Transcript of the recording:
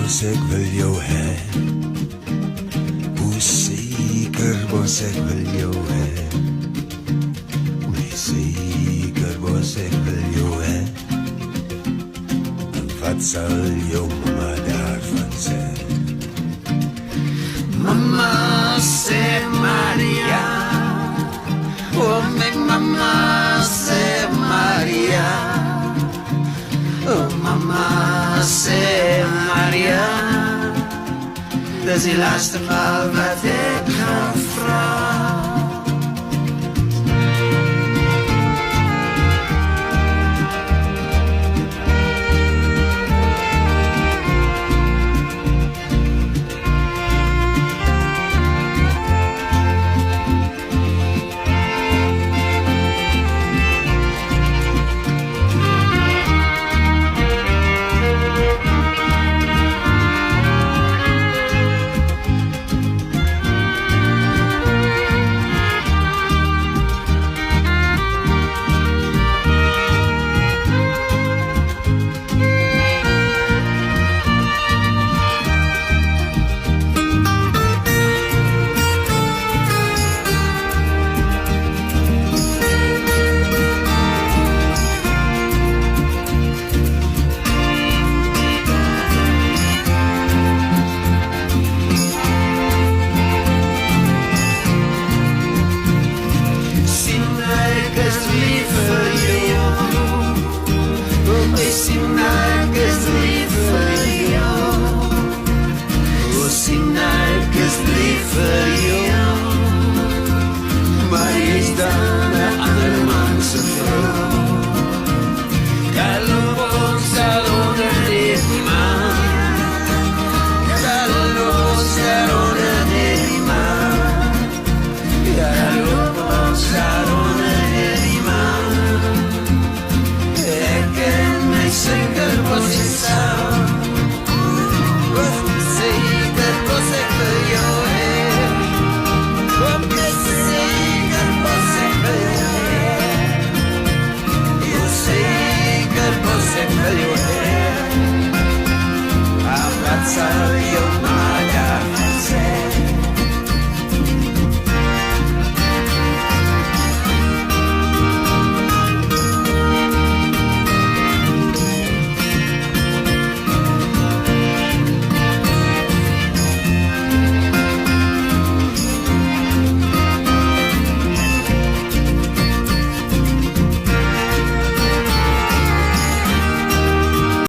ik wil jou hê. Hoe seker was ek wil jou hê. Hoe seker was ek wil jou hê. En wat sal jou mama daarvan sê? Mama sê Maria, oh my mama sê Maria, oh mama sê Maria, dis die laaste maal wat ek gaan